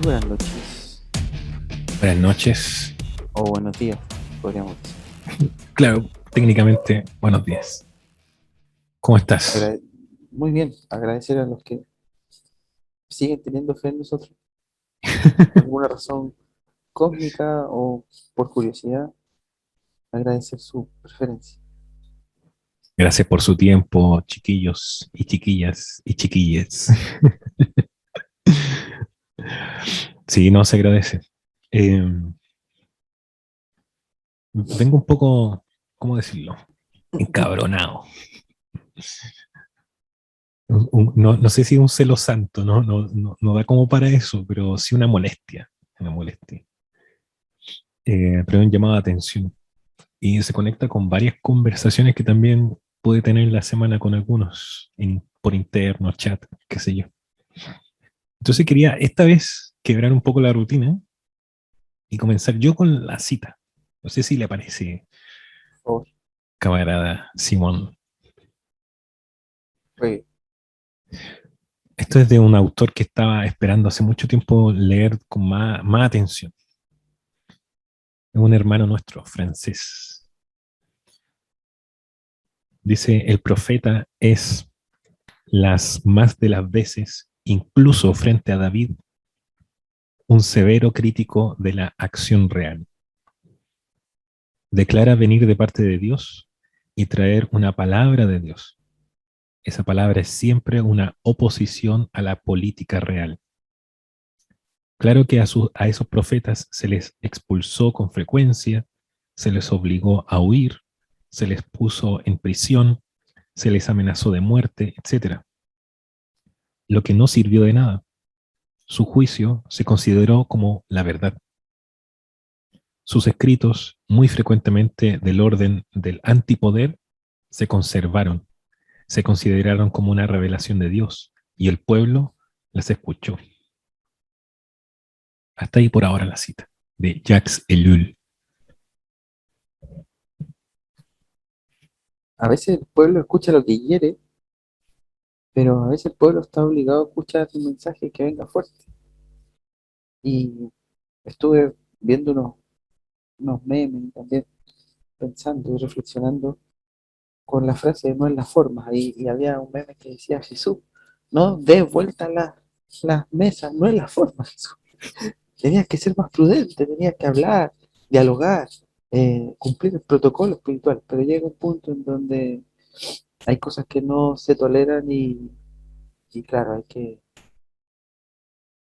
buenas noches Buenas noches. o buenos días, podríamos decir. Claro, técnicamente, buenos días. ¿Cómo estás? Agrade- Muy bien, agradecer a los que siguen teniendo fe en nosotros, por alguna razón cósmica o por curiosidad, agradecer su preferencia. Gracias por su tiempo, chiquillos y chiquillas y chiquilles. Sí, no se agradece. Eh, Vengo un poco, ¿cómo decirlo? Encabronado. No sé si un celo santo, no da como para eso, pero sí una molestia. Una molestia. Pero un llamado de atención. Y se conecta con varias conversaciones que también pude tener en la semana con algunos por interno, chat, qué sé yo. Entonces quería esta vez quebrar un poco la rutina y comenzar yo con la cita. No sé si le parece, Por favor, camarada Simón. fue Esto es de un autor que estaba esperando hace mucho tiempo leer con más atención. Es un hermano nuestro, francés. Dice, el profeta es las más de las veces, incluso frente a David, un severo crítico de la acción real. Declara venir de parte de Dios y traer una palabra de Dios. Esa palabra es siempre una oposición a la política real. Claro que a esos profetas se les expulsó con frecuencia, se les obligó a huir, se les puso en prisión, se les amenazó de muerte, etc. Lo que no sirvió de nada. Su juicio se consideró como la verdad. Sus escritos, muy frecuentemente del orden del antipoder, se conservaron, se consideraron como una revelación de Dios y el pueblo las escuchó. Hasta ahí por ahora la cita de Jacques Ellul. a veces el pueblo escucha lo que quiere, pero a veces el pueblo está obligado a escuchar un mensaje que venga fuerte. Y estuve viendo unos memes y también pensando y reflexionando con la frase no es la forma. Y había un meme que decía, Jesús, no des vuelta las mesas, no es la forma, Jesús. Tenías que ser más prudente, tenías que hablar, dialogar, cumplir el protocolo espiritual. Pero llega un punto en donde hay cosas que no se toleran y claro,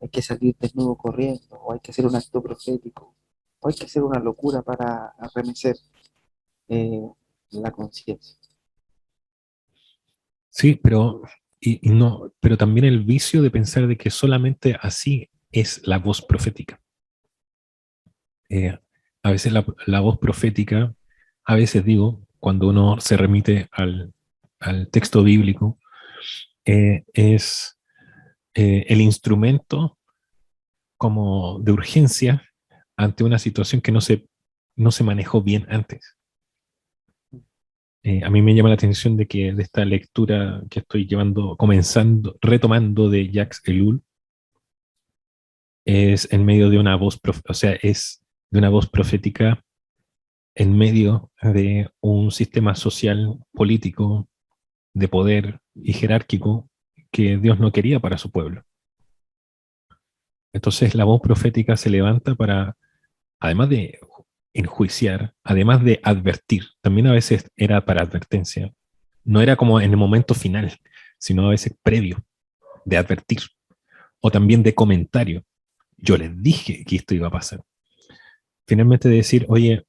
hay que salir desnudo corriendo, o hay que hacer un acto profético, o hay que hacer una locura para arremecer eh, la conciencia. Sí, y no, pero también el vicio de pensar de que solamente así es la voz profética. Eh, a veces la voz profética, a veces digo, cuando uno se remite al texto bíblico, es el instrumento como de urgencia ante una situación que no se manejó bien antes. A mí me llama la atención de que de esta lectura que estoy llevando, comenzando, retomando de Jacques Ellul, es en medio de una voz, o sea, es de una voz profética en medio de un sistema social, político, de poder y jerárquico que Dios no quería para su pueblo. Entonces la voz profética se levanta para, además de enjuiciar, además de advertir, también a veces era para advertencia, no era como en el momento final, sino a veces previo, de advertir, o también de comentario. Yo les dije que esto iba a pasar. Finalmente decir, oye,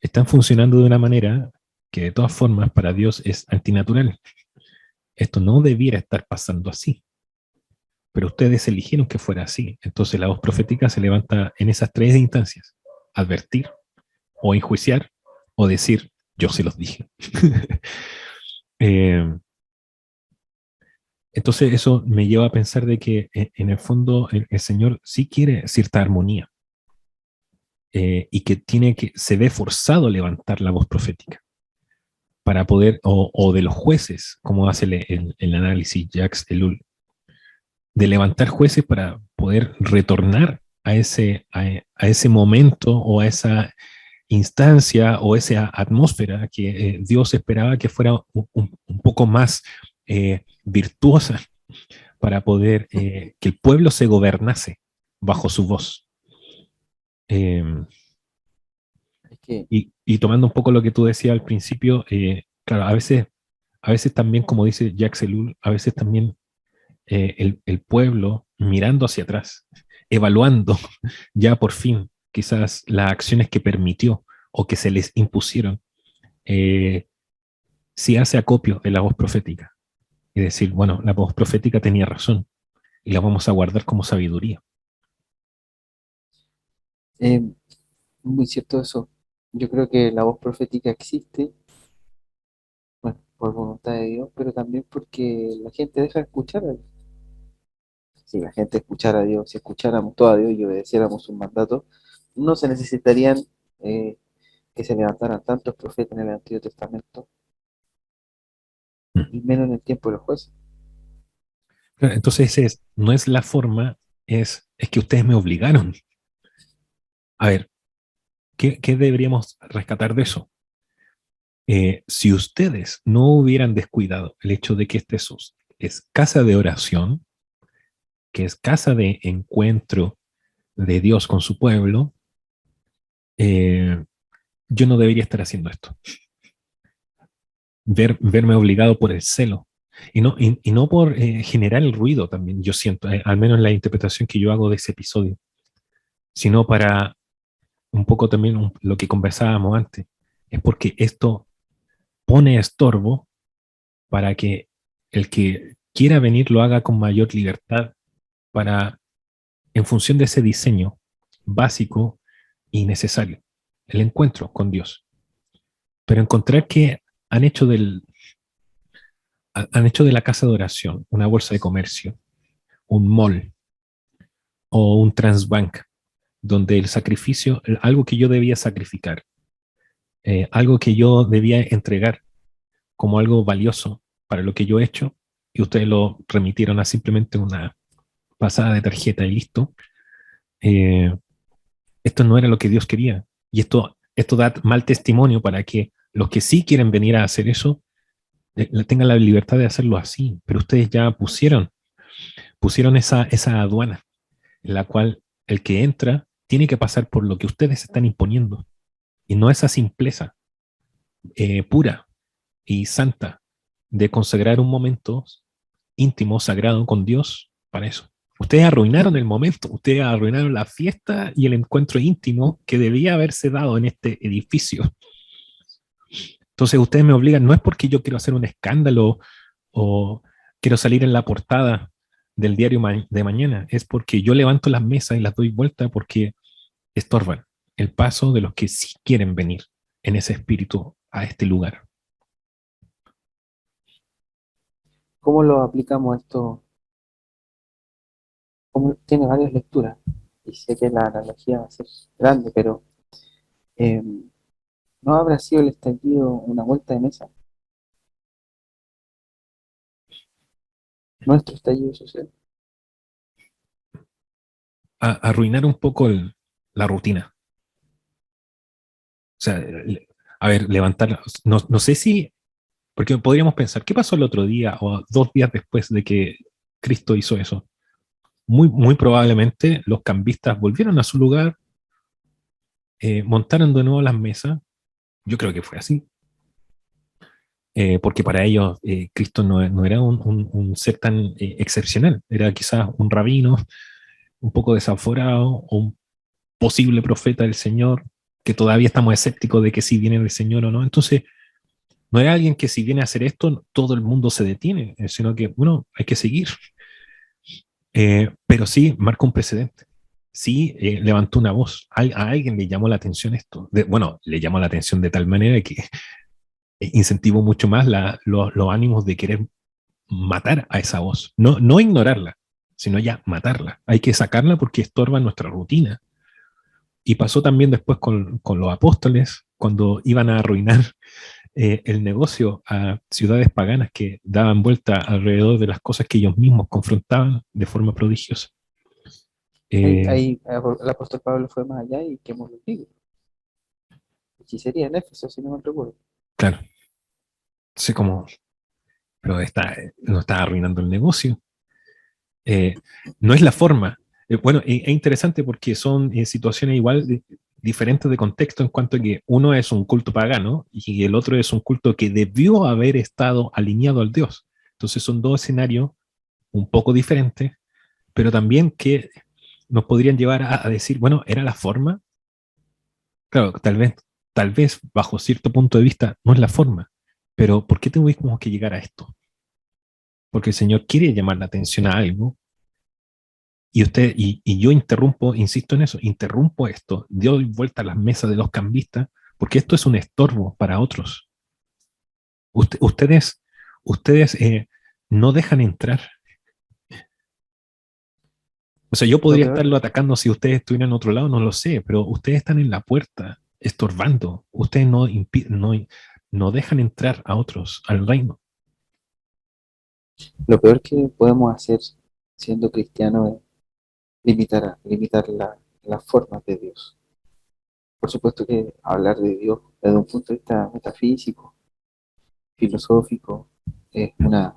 están funcionando de una manera que de todas formas para Dios es antinatural. Esto no debiera estar pasando así, pero ustedes eligieron que fuera así. Entonces la voz profética se levanta en esas tres instancias: advertir, o enjuiciar, o decir, yo se los dije. eh, entonces eso me lleva a pensar de que en el fondo el Señor sí quiere cierta armonía, y que se ve forzado a levantar la voz profética para poder, o de los jueces, como hace el análisis Jacques Ellul, de levantar jueces para poder retornar a ese momento o a esa instancia o esa atmósfera que Dios esperaba que fuera un poco más virtuosa para poder que el pueblo se gobernase bajo su voz. Eh, Es que, y tomando un poco lo que tú decías al principio, claro, a veces también, como dice Jacques Ellul, a veces también el pueblo mirando hacia atrás, evaluando ya por fin quizás las acciones que permitió o que se les impusieron, eh, si hace acopio de la voz profética y decir, bueno, la voz profética tenía razón y la vamos a guardar como sabiduría. eh, muy cierto eso. Yo creo que la voz profética existe, bueno, por voluntad de Dios, pero también porque la gente deja de escuchar a Dios. Si la gente escuchara a Dios, si escucháramos todo a Dios y obedeciéramos sus mandatos, no se necesitarían eh, que se levantaran tantos profetas en el Antiguo Testamento, y menos en el tiempo de los jueces. Entonces no es la forma, es que ustedes me obligaron. A ver, ¿qué deberíamos rescatar de eso? Si ustedes no hubieran descuidado el hecho de que es casa de oración, que es casa de encuentro de Dios con su pueblo, eh, yo no debería estar haciendo esto. Verme obligado por el celo. Y no por generar el ruido también, yo siento, al menos en la interpretación que yo hago de ese episodio, sino para un poco también lo que conversábamos antes, es porque esto pone estorbo para que el que quiera venir lo haga con mayor libertad para, en función de ese diseño básico y necesario, el encuentro con Dios. Pero encontrar que han hecho, han hecho de la casa de oración una bolsa de comercio, un mall o un transbank, donde el sacrificio, algo que yo debía sacrificar, algo que yo debía entregar como algo valioso para lo que yo he hecho, y ustedes lo remitieron a simplemente una pasada de tarjeta y listo. Eh, Esto no era lo que Dios quería. Y esto da mal testimonio para que los que sí quieren venir a hacer eso tengan la libertad de hacerlo así. Pero ustedes ya pusieron esa aduana en la cual el que entra tiene que pasar por lo que ustedes están imponiendo. Y no esa simpleza pura y santa de consagrar un momento íntimo, sagrado con Dios para eso. Ustedes arruinaron el momento, ustedes arruinaron la fiesta y el encuentro íntimo que debía haberse dado en este edificio. Entonces ustedes me obligan, no es porque yo quiero hacer un escándalo o quiero salir en la portada del diario de mañana, es porque yo levanto las mesas y las doy vuelta porque estorban el paso de los que sí quieren venir en ese espíritu a este lugar. ¿Cómo lo aplicamos esto? Tiene varias lecturas, y sé que la analogía va a ser grande, pero eh, ¿no habrá sido el estallido una vuelta de mesa? Nuestro estallido social. Arruinar un poco la rutina. O sea, a ver, levantar, no sé si, porque podríamos pensar, ¿qué pasó el otro día o 2 días después de que Cristo hizo eso? Muy probablemente los cambistas volvieron a su lugar, montaron de nuevo las mesas. Yo creo que fue así, porque para ellos Cristo no era un ser tan excepcional, era quizás un rabino un poco desaforado o un posible profeta del Señor, que todavía estamos escépticos de que si viene del Señor o no. Entonces, no era alguien que si viene a hacer esto, todo el mundo se detiene, sino que, bueno, hay que seguir. Pero sí marca un precedente. Sí levantó una voz. A alguien le llamó la atención esto. Bueno, le llamó la atención de tal manera que incentivó mucho más los ánimos de querer matar a esa voz. No ignorarla, sino ya matarla. Hay que sacarla porque estorba nuestra rutina. Y pasó también después con los apóstoles, cuando iban a arruinar el negocio a ciudades paganas que daban vuelta alrededor de las cosas que ellos mismos confrontaban de forma prodigiosa. Eh, El apóstol Pablo fue más allá y quemó los libros. Hechicería en Éfeso, si no me recuerdo. claro, sé cómo, pero no está arruinando el negocio. Eh, no es la forma. Bueno, es interesante porque son situaciones igual diferentes de contexto en cuanto a que uno es un culto pagano y el otro es un culto que debió haber estado alineado al Dios. Entonces son dos escenarios un poco diferentes, pero también que nos podrían llevar a decir, bueno, ¿era la forma? Claro, tal vez bajo cierto punto de vista no es la forma, pero ¿por qué tuvimos que llegar a esto? Porque el Señor quiere llamar la atención a algo y yo interrumpo, insisto en eso, interrumpo esto, doy vuelta a las mesas de los cambistas, porque esto es un estorbo para otros. Ustedes, ustedes no dejan entrar. O sea, yo Lo podría peor, estarlo atacando si ustedes estuvieran en otro lado, no lo sé, pero ustedes están en la puerta, estorbando. Ustedes no dejan entrar a otros al reino. lo peor que podemos hacer siendo cristianos es limitar las formas de Dios. Por supuesto que hablar de Dios desde un punto de vista metafísico, filosófico, es una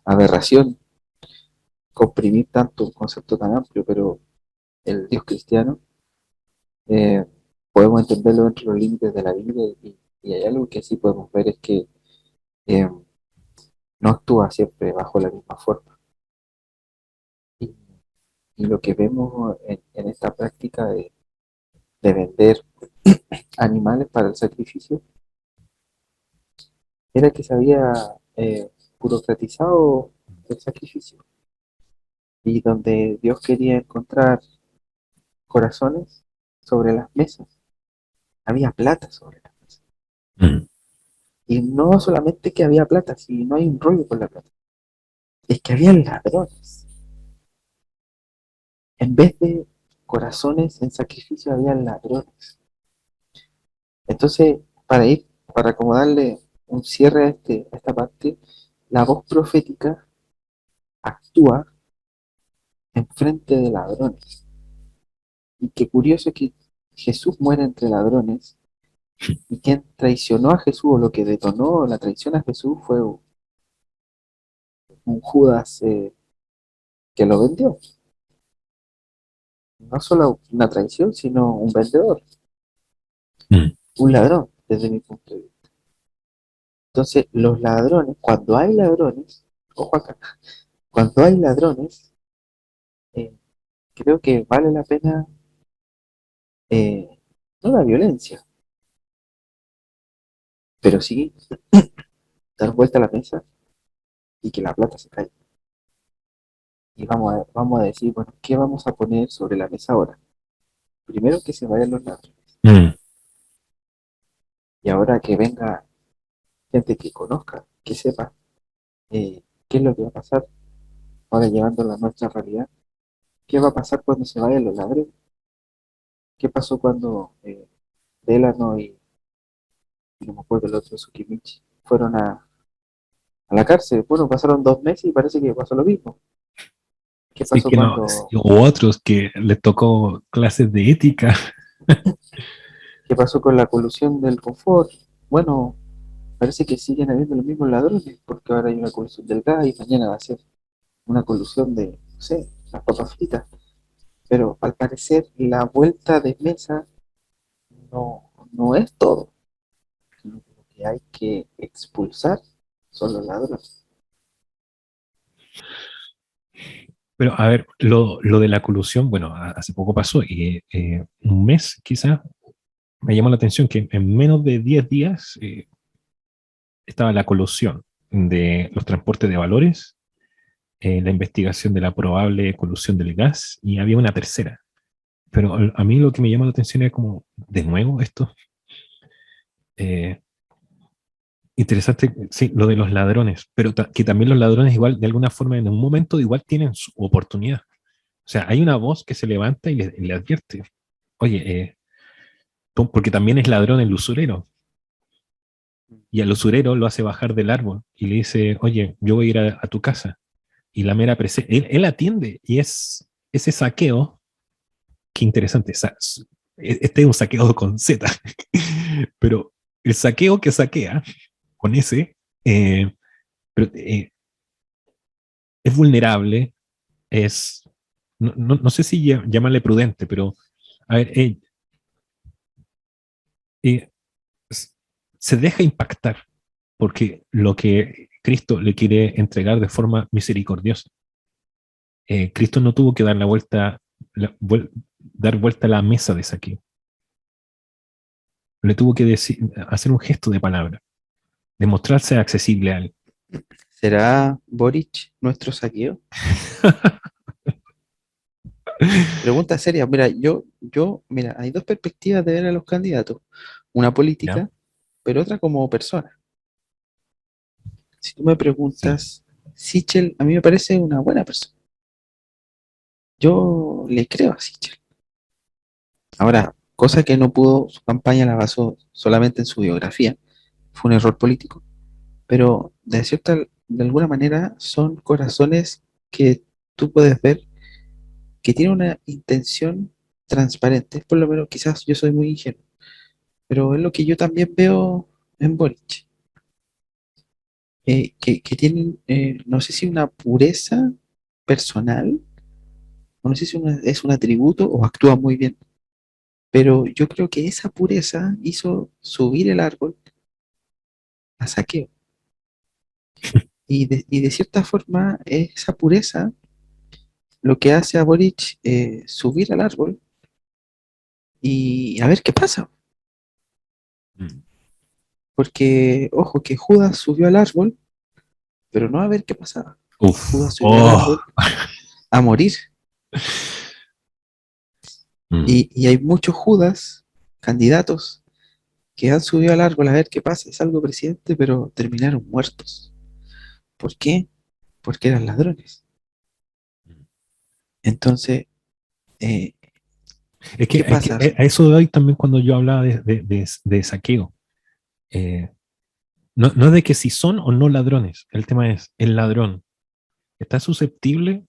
aberración comprimir tanto un concepto tan amplio, pero el Dios cristiano eh, podemos entenderlo dentro de los límites de la Biblia y hay algo que sí podemos ver es que eh, no actúa siempre bajo la misma forma. Y, y lo que vemos en esta práctica de vender animales para el sacrificio era que se había burocratizado el sacrificio y donde Dios quería encontrar corazones sobre las mesas, había plata sobre las mesas. Mm. Y no solamente que había plata, si no hay un rollo con la plata, es que había ladrones. En vez de corazones en sacrificio, había ladrones. Entonces, para como darle un cierre a esta parte, la voz profética actúa en frente de ladrones. Y qué curioso es que Jesús muere entre ladrones y quien traicionó a Jesús o lo que detonó la traición a Jesús fue un Judas que lo vendió. No solo una traición, sino un vendedor, Mm. un ladrón, desde mi punto de vista. Entonces, los ladrones, cuando hay ladrones, ojo acá, cuando hay ladrones, eh, creo que vale la pena no la violencia, pero sí dar vuelta a la mesa y que la plata se caiga. Y vamos a decir, bueno, ¿qué vamos a poner sobre la mesa ahora? Primero que se vayan los ladrones. Mm. Y ahora que venga gente que conozca, que sepa qué es lo que va a pasar, ahora llevando a nuestra realidad, qué va a pasar cuando se vayan los ladrones, qué pasó cuando Delano y no me acuerdo el otro, Tsukimichi, fueron a la cárcel. Bueno, pasaron 2 meses y parece que pasó lo mismo. ¿Qué Sí pasó que no, sí, cuando, o otros que les tocó clases de ética. qué pasó con la colusión del confort? Bueno, parece que siguen habiendo los mismos ladrones, porque ahora hay una colusión del gas y mañana va a ser una colusión de, no sé, las papas fritas. Pero al parecer la vuelta de mesa no es todo. Lo que hay que expulsar son los ladrones. Pero a ver, lo de la colusión, bueno, hace poco pasó y un mes quizás me llamó la atención que en menos de 10 días estaba la colusión de los transportes de valores, la investigación de la probable colusión del gas y había una tercera. Pero a mí lo que me llama la atención es como, de nuevo esto, eh, interesante, sí, lo de los ladrones, pero que también los ladrones igual, de alguna forma, en un momento igual tienen su oportunidad. O sea, hay una voz que se levanta y le advierte, oye, porque también es ladrón el usurero. Y al usurero lo hace bajar del árbol y le dice, oye, yo voy a ir a tu casa. Y la mera presencia, él atiende y es ese saqueo, qué interesante, este es un saqueo con Z, pero el saqueo que saquea con ese, pero, es vulnerable, no sé si llamarle prudente, pero a ver, eh, se deja impactar porque lo que Cristo le quiere entregar de forma misericordiosa. Cristo no tuvo que dar la vuelta, dar vuelta a la mesa de saqueo. Le tuvo que decir, hacer un gesto de palabra, demostrarse accesible a él. ¿Será Boric nuestro saqueo? Pregunta seria. Mira, mira, hay dos perspectivas de ver a los candidatos. Una ¿Ya? política, pero otra como persona. Si tú me Sí. preguntas, Sichel a mí me parece una buena persona. Yo le creo a Sichel. Ahora, cosa que no pudo, su campaña la basó solamente en su biografía. Fue un error político. Pero de alguna manera son corazones que tú puedes ver que tienen una intención transparente. Por lo menos quizás yo soy muy ingenuo, pero es lo que yo también veo en Boric. Que tienen, no sé si una pureza personal, o no sé si es un atributo o actúa muy bien, pero yo creo que esa pureza hizo subir el árbol a Saqueo. Y de cierta forma, esa pureza lo que hace a Boric subir al árbol y a ver qué pasa. Mm. Porque, ojo, que Judas subió al árbol, pero no a ver qué pasaba. Uf. Judas subió al Oh. árbol a morir. Mm. Y hay muchos Judas, candidatos, que han subido al árbol a ver qué pasa. Es algo presidente, pero terminaron muertos. ¿Por qué? Porque eran ladrones. Entonces, eh, ¿qué Es que pasa? a eso doy también cuando yo hablaba de saqueo. Eh, no es de que si son o no ladrones, el tema es, el ladrón está susceptible,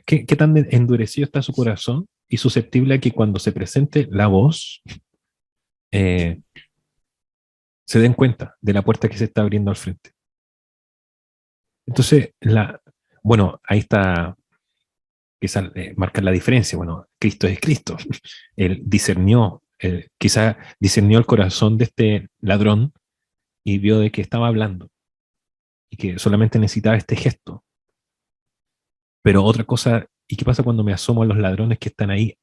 qué tan endurecido está su corazón y susceptible a que cuando se presente la voz, eh, se den cuenta de la puerta que se está abriendo al frente. Entonces, bueno, ahí está, quizá marcar la diferencia. Bueno, Cristo es Cristo. Él discernió, quizá discernió el corazón de este ladrón y vio de que estaba hablando y que solamente necesitaba este gesto. Pero otra cosa, ¿y qué pasa cuando me asomo a los ladrones que están ahí,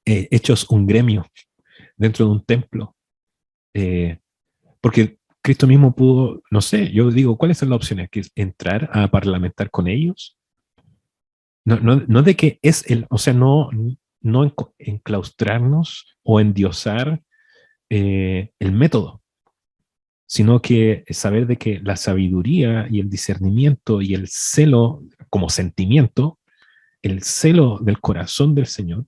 hechos un gremio dentro de un templo? Eh, porque Cristo mismo pudo, no sé, yo digo, ¿cuáles son las opciones? ¿Que es entrar a parlamentar con ellos? No de que es el, o sea, no enclaustrarnos o endiosar el método, sino que saber de que la sabiduría y el discernimiento y el celo como sentimiento, el celo del corazón del Señor,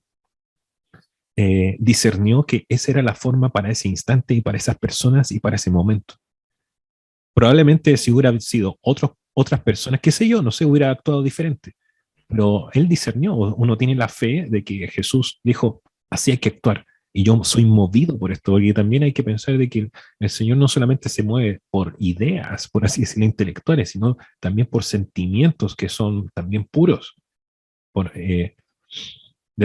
discernió que esa era la forma para ese instante y para esas personas y para ese momento. Probablemente si hubiera sido otras personas, qué sé yo, no sé, hubiera actuado diferente, pero él discernió, uno tiene la fe de que Jesús dijo, así hay que actuar. Y yo soy movido por esto, porque también hay que pensar de que el Señor no solamente se mueve por ideas, por así decirlo, intelectuales, sino también por sentimientos que son también puros. Por, de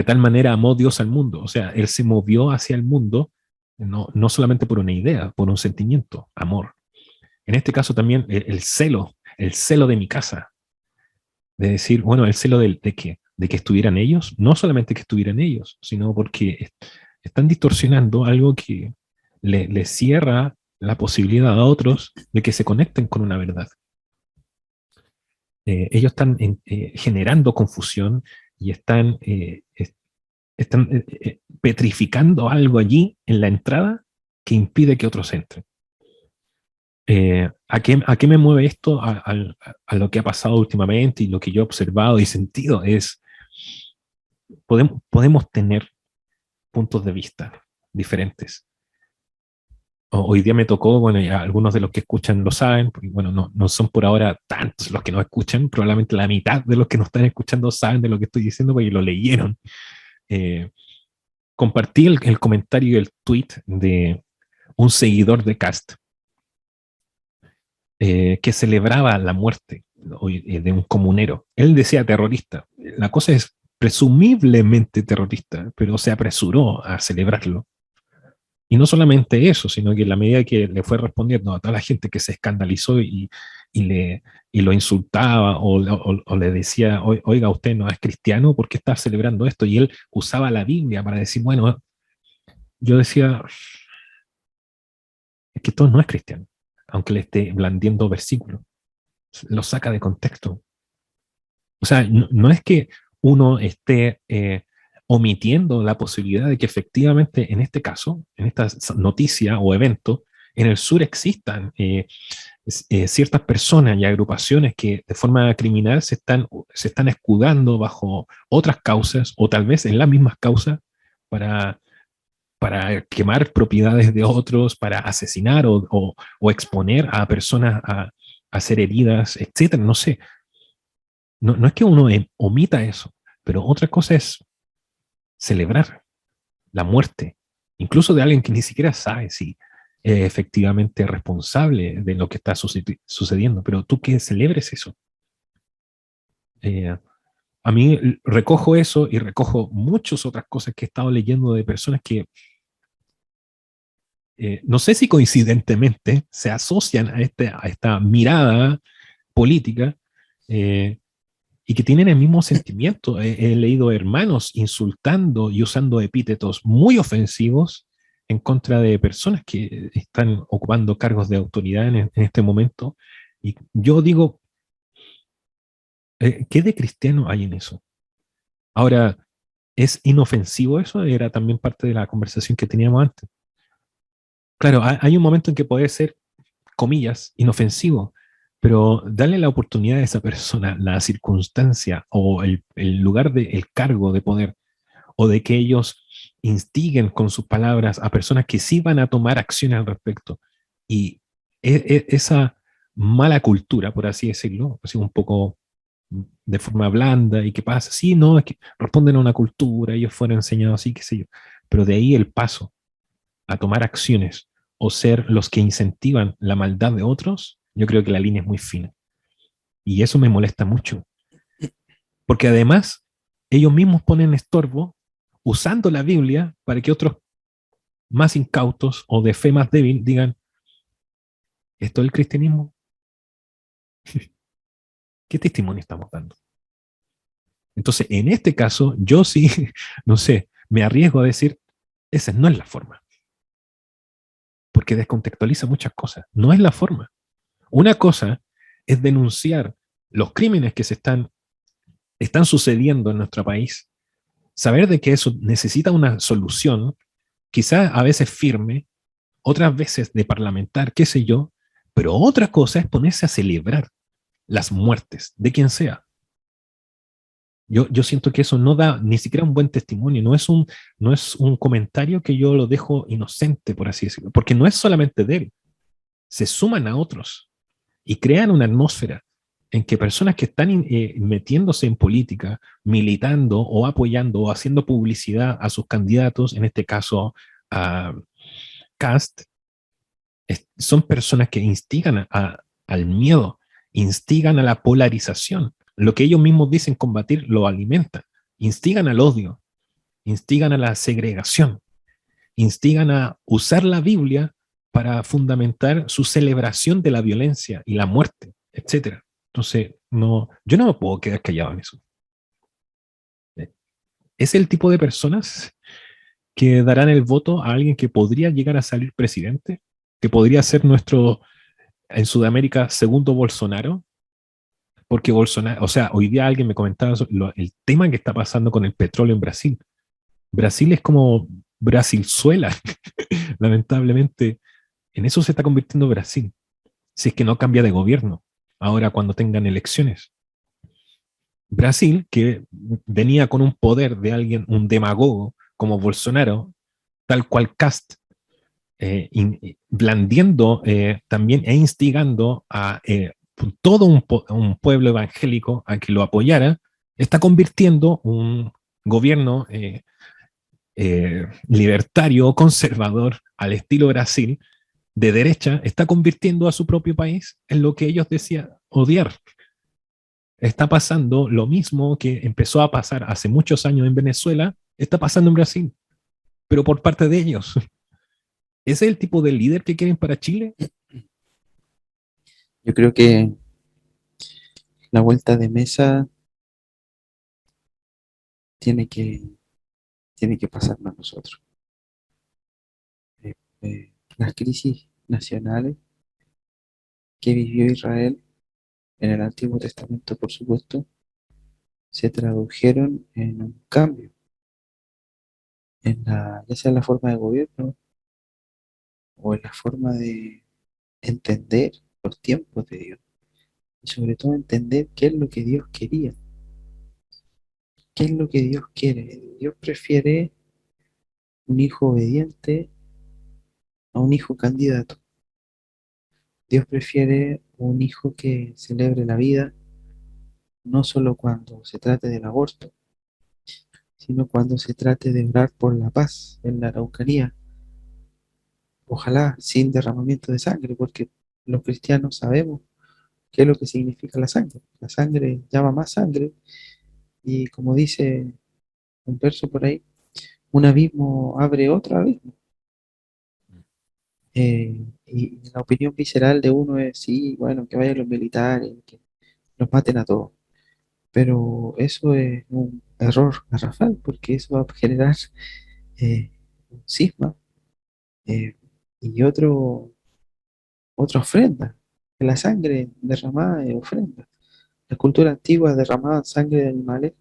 tal manera amó Dios al mundo. O sea, Él se movió hacia el mundo, no solamente por una idea, por un sentimiento, amor. En este caso también el celo de mi casa, de decir, bueno, el celo de que estuvieran ellos, no solamente que estuvieran ellos, sino porque están distorsionando algo que le cierra la posibilidad a otros de que se conecten con una verdad. Ellos están generando confusión y están petrificando algo allí en la entrada que impide que otros entren. ¿A qué me mueve esto? A lo que ha pasado últimamente y lo que yo he observado y sentido es, podemos tener puntos de vista diferentes, Hoy día me tocó, bueno, ya algunos de los que escuchan lo saben, porque bueno, no son por ahora tantos los que nos escuchan, probablemente la mitad de los que nos están escuchando saben de lo que estoy diciendo porque lo leyeron. Eh, Compartí el comentario y el tweet de un seguidor de Cast que celebraba la muerte de un comunero. Él decía terrorista. La cosa es presumiblemente terrorista, pero se apresuró a celebrarlo. Y no solamente eso, sino que en la medida que le fue respondiendo a toda la gente que se escandalizó y le, y lo insultaba o le decía, oiga, usted no es cristiano, ¿por qué está celebrando esto? Y él usaba la Biblia para decir, bueno, yo decía, es que esto no es cristiano, aunque le esté blandiendo versículos, lo saca de contexto. O sea, no es que uno esté omitiendo la posibilidad de que efectivamente en este caso, en esta noticia o evento, en el sur existan ciertas personas y agrupaciones que de forma criminal se están escudando bajo otras causas o tal vez en las mismas causas para, para quemar propiedades de otros, para asesinar o exponer a personas a ser heridas, etcétera. No sé, no es que uno omita eso, pero otra cosa es celebrar la muerte, incluso de alguien que ni siquiera sabe si es efectivamente responsable de lo que está sucediendo, pero tú que celebres eso. Eh, a mí recojo eso y recojo muchas otras cosas que he estado leyendo de personas que no sé si coincidentemente se asocian a esta mirada política eh, y que tienen el mismo sentimiento. He leído hermanos insultando y usando epítetos muy ofensivos en contra de personas que están ocupando cargos de autoridad en este momento. Y yo digo, ¿qué de cristiano hay en eso? Ahora, ¿es inofensivo eso? Era también parte de la conversación que teníamos antes. Claro, hay un momento en que puede ser, comillas, inofensivo, pero darle la oportunidad a esa persona, la circunstancia o el lugar el cargo de poder, o de que ellos instiguen con sus palabras a personas que sí van a tomar acción al respecto. Y esa mala cultura, por así decirlo, así un poco de forma blanda y qué pasa, sí, no, es que responden a una cultura, ellos fueron enseñados así, qué sé yo, pero de ahí el paso a tomar acciones o ser los que incentivan la maldad de otros, yo creo que la línea es muy fina. Y eso me molesta mucho, porque además ellos mismos ponen estorbo usando la Biblia para que otros más incautos o de fe más débil digan, ¿esto es el cristianismo? ¿Qué testimonio estamos dando? Entonces, en este caso, yo sí, no sé, me arriesgo a decir, esa no es la forma, porque descontextualiza muchas cosas. No es la forma. Una cosa es denunciar los crímenes que están sucediendo en nuestro país, saber de que eso necesita una solución, quizás a veces firme, otras veces de parlamentar, qué sé yo, pero otra cosa es ponerse a celebrar las muertes de quien sea. Yo siento que eso no da ni siquiera un buen testimonio, no es un comentario que yo lo dejo inocente, por así decirlo, porque no es solamente de él, se suman a otros y crean una atmósfera en que personas que están metiéndose en política, militando o apoyando o haciendo publicidad a sus candidatos, en este caso a Cast, son personas que instigan al miedo, instigan a la polarización. Lo que ellos mismos dicen combatir lo alimentan. Instigan al odio, instigan a la segregación, instigan a usar la Biblia para fundamentar su celebración de la violencia y la muerte, etcétera. Entonces, no, yo no me puedo quedar callado en eso. Es el tipo de personas que darán el voto a alguien que podría llegar a salir presidente, que podría ser nuestro, en Sudamérica, segundo Bolsonaro, porque Bolsonaro, o sea, hoy día alguien me comentaba el tema que está pasando con el petróleo en Brasil. Brasil es como Brasilzuela, lamentablemente, en eso se está convirtiendo Brasil, si es que no cambia de gobierno, ahora cuando tengan elecciones. Brasil, que venía con un poder de alguien, un demagogo como Bolsonaro, tal cual Cast, blandiendo también e instigando a todo un pueblo evangélico a que lo apoyara, está convirtiendo un gobierno libertario, conservador, al estilo Brasil, de derecha, está convirtiendo a su propio país en lo que ellos decían odiar. Está pasando lo mismo que empezó a pasar hace muchos años en Venezuela, está pasando en Brasil, pero por parte de ellos. ¿Ese es el tipo de líder que quieren para Chile? Yo creo que la vuelta de mesa tiene que, tiene que pasarnos a nosotros. Las crisis nacionales que vivió Israel en el Antiguo Testamento, por supuesto, se tradujeron en un cambio ya sea en la forma de gobierno o en la forma de entender los tiempos de Dios. Y sobre todo entender qué es lo que Dios quería, qué es lo que Dios quiere. Dios prefiere un hijo obediente a un hijo candidato. Dios prefiere un hijo que celebre la vida, no solo cuando se trate del aborto, sino cuando se trate de orar por la paz en la Araucanía. Ojalá sin derramamiento de sangre, porque los cristianos sabemos qué es lo que significa la sangre. La sangre llama más sangre y como dice un verso por ahí, un abismo abre otro abismo. Y la opinión visceral de uno es, sí, bueno, que vayan los militares, que los maten a todos. Pero eso es un error garrafal, porque eso va a generar un cisma eh, y otra ofrenda. La sangre derramada es ofrenda. La cultura antigua derramaba sangre de animales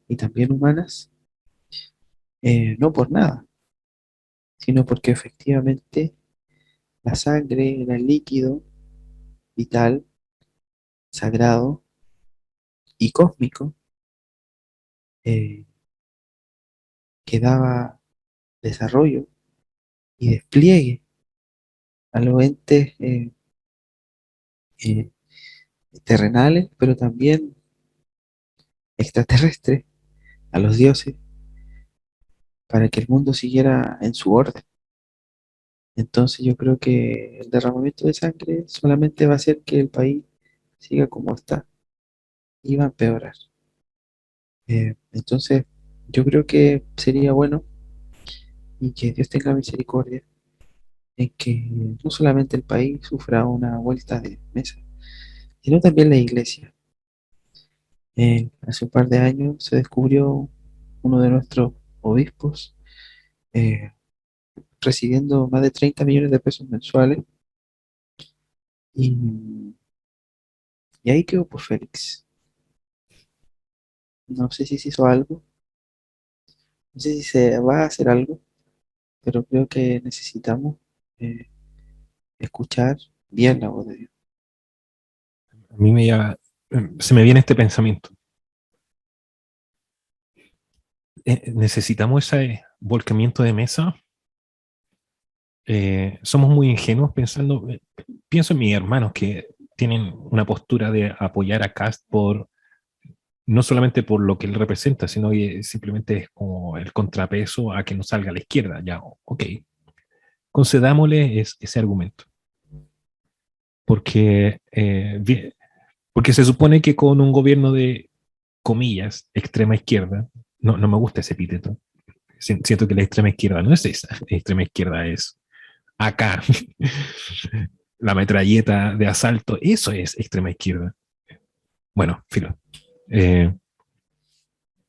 y también humanas, no por nada, sino porque efectivamente la sangre era el líquido vital, sagrado y cósmico eh, que daba desarrollo y despliegue a los entes eh, terrenales, pero también extraterrestres, a los dioses, para que el mundo siguiera en su orden. Entonces yo creo que el derramamiento de sangre solamente va a hacer que el país siga como está y va a empeorar. Entonces yo creo que sería bueno y que Dios tenga misericordia en que no solamente el país sufra una vuelta de mesa, sino también la iglesia. Hace un par de años se descubrió uno de nuestros obispos eh, recibiendo más de 30 millones de pesos mensuales y, y ahí quedó por Félix. No sé si se hizo algo, no sé si se va a hacer algo, pero creo que necesitamos eh, escuchar bien la voz de Dios. A mí se me viene este pensamiento. Necesitamos ese volcamiento de mesa. Somos muy ingenuos pensando, pienso en mis hermanos que tienen una postura de apoyar a Cast no solamente por lo que él representa, sino que simplemente es como el contrapeso a que no salga a la izquierda. Ya, ok, concedámosle ese argumento. Porque, porque se supone que con un gobierno de, comillas, extrema izquierda, no me gusta ese epíteto, siento que la extrema izquierda no es esa, la extrema izquierda es acá, la metralleta de asalto, eso es extrema izquierda. Bueno, filo. Eh,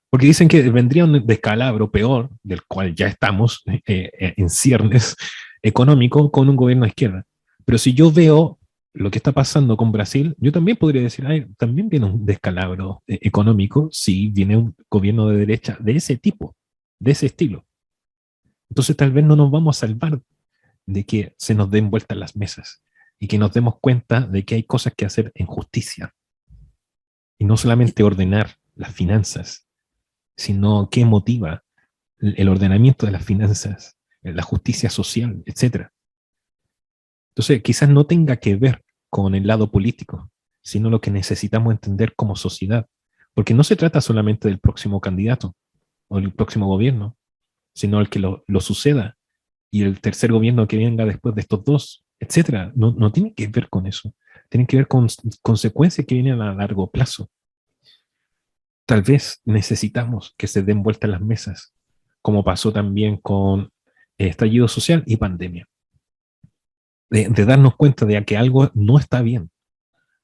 porque dicen que vendría un descalabro peor, del cual ya estamos en ciernes económico con un gobierno de izquierda. Pero si yo veo lo que está pasando con Brasil, yo también podría decir, ay, también viene un descalabro económico si viene un gobierno de derecha de ese tipo, de ese estilo. Entonces tal vez no nos vamos a salvar de que se nos den vueltas las mesas y que nos demos cuenta de que hay cosas que hacer en justicia y no solamente ordenar las finanzas, sino qué motiva el ordenamiento de las finanzas, la justicia social, etcétera. Entonces, quizás no tenga que ver con el lado político, sino lo que necesitamos entender como sociedad. Porque no se trata solamente del próximo candidato o el próximo gobierno, sino el que lo suceda y el tercer gobierno que venga después de estos dos, etcétera. No, no tiene que ver con eso. Tienen que ver con consecuencias que vienen a largo plazo. Tal vez necesitamos que se den vueltas las mesas, como pasó también con estallido social y pandemia. De darnos cuenta de que algo no está bien,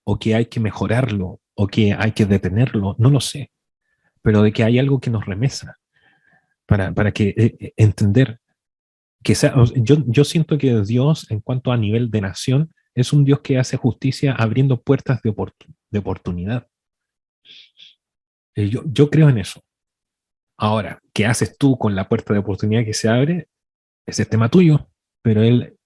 o que hay que mejorarlo, o que hay que detenerlo, no lo sé, pero de que hay algo que nos remesa para que entender que sea, yo siento que Dios, en cuanto a nivel de nación, es un Dios que hace justicia abriendo puertas de oportunidad. Yo creo en eso. Ahora, ¿qué haces tú con la puerta de oportunidad que se abre? Ese es tema tuyo, pero Él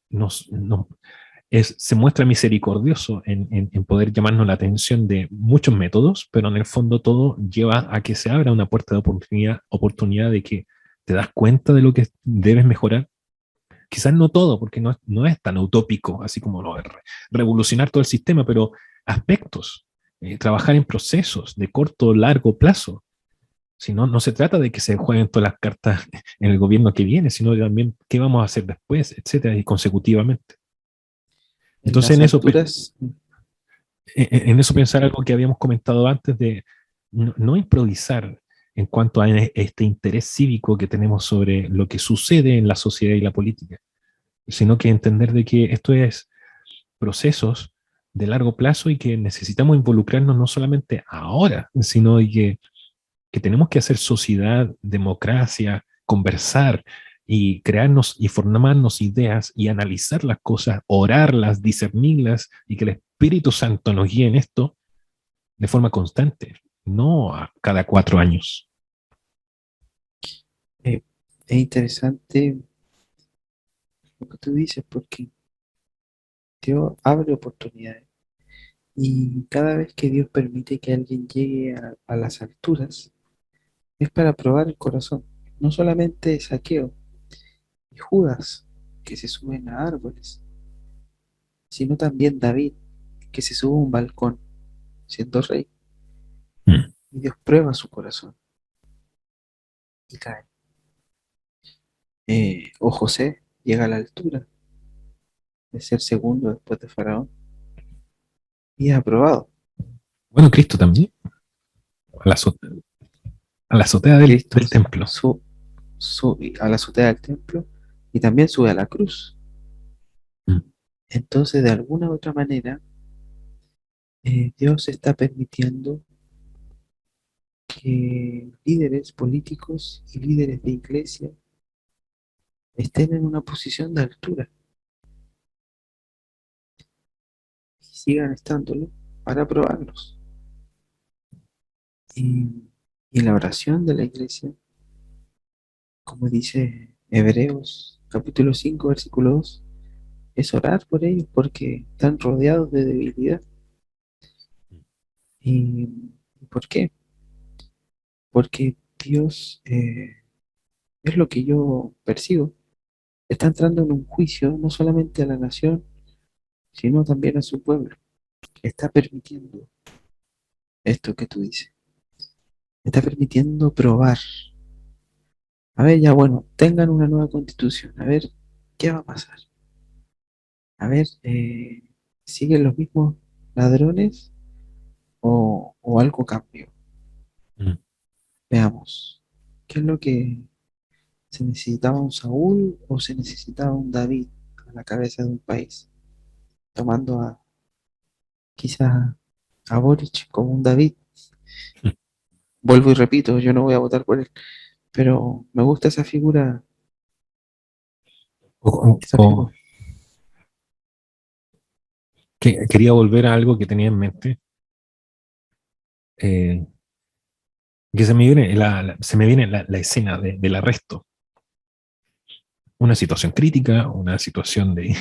se muestra misericordioso en poder llamarnos la atención de muchos métodos, pero en el fondo todo lleva a que se abra una puerta de oportunidad de que te das cuenta de lo que debes mejorar. Quizás no todo, porque no es tan utópico, así como no, revolucionar todo el sistema, pero aspectos, trabajar en procesos de corto o largo plazo. Si no, no se trata de que se jueguen todas las cartas en el gobierno que viene, sino también qué vamos a hacer después, etcétera, y consecutivamente. En Entonces, las alturas, en eso pensar algo que habíamos comentado antes de no improvisar en cuanto a este interés cívico que tenemos sobre lo que sucede en la sociedad y la política, sino que entender de que esto es procesos de largo plazo y que necesitamos involucrarnos no solamente ahora, sino que tenemos que hacer sociedad, democracia, conversar y crearnos y formarnos ideas y analizar las cosas, orarlas, discernirlas y que el Espíritu Santo nos guíe en esto de forma constante, no a cada 4 años. eh, es interesante lo que tú dices porque Dios abre oportunidades y cada vez que Dios permite que alguien llegue a las alturas es para probar el corazón. No solamente Saqueo y Judas que se suben a árboles, sino también David que se sube a un balcón siendo rey Mm. y Dios prueba su corazón y cae. O José llega a la altura de ser segundo después de Faraón y es aprobado. Bueno, Cristo también, a la, a la azotea Cristo del templo. sube a la azotea del templo y también sube a la cruz. Mm. Entonces, de alguna u otra manera, Dios está permitiendo que líderes políticos y líderes de iglesia estén en una posición de altura y sigan estándolo para probarlos. Y, y la oración de la iglesia, como dice Hebreos capítulo 5 versículo 2, es orar por ellos porque están rodeados de debilidad. ¿Y por qué? Porque Dios, es lo que yo percibo, está entrando en un juicio no solamente a la nación, sino también a su pueblo. Está permitiendo esto que tú dices. Está permitiendo probar. A ver, ya bueno, tengan una nueva constitución. A ver, ¿qué va a pasar? A ver, ¿siguen los mismos ladrones o algo cambió? Mm. Veamos. ¿Qué es lo que se necesitaba un Saúl o se necesitaba un David a la cabeza de un país? Tomando a quizás a Boric como un David. Vuelvo y repito, yo no voy a votar por él, pero me gusta O, esa o figura. quería volver a algo que tenía en mente, eh, que se me viene la escena del arresto, una situación crítica, una situación de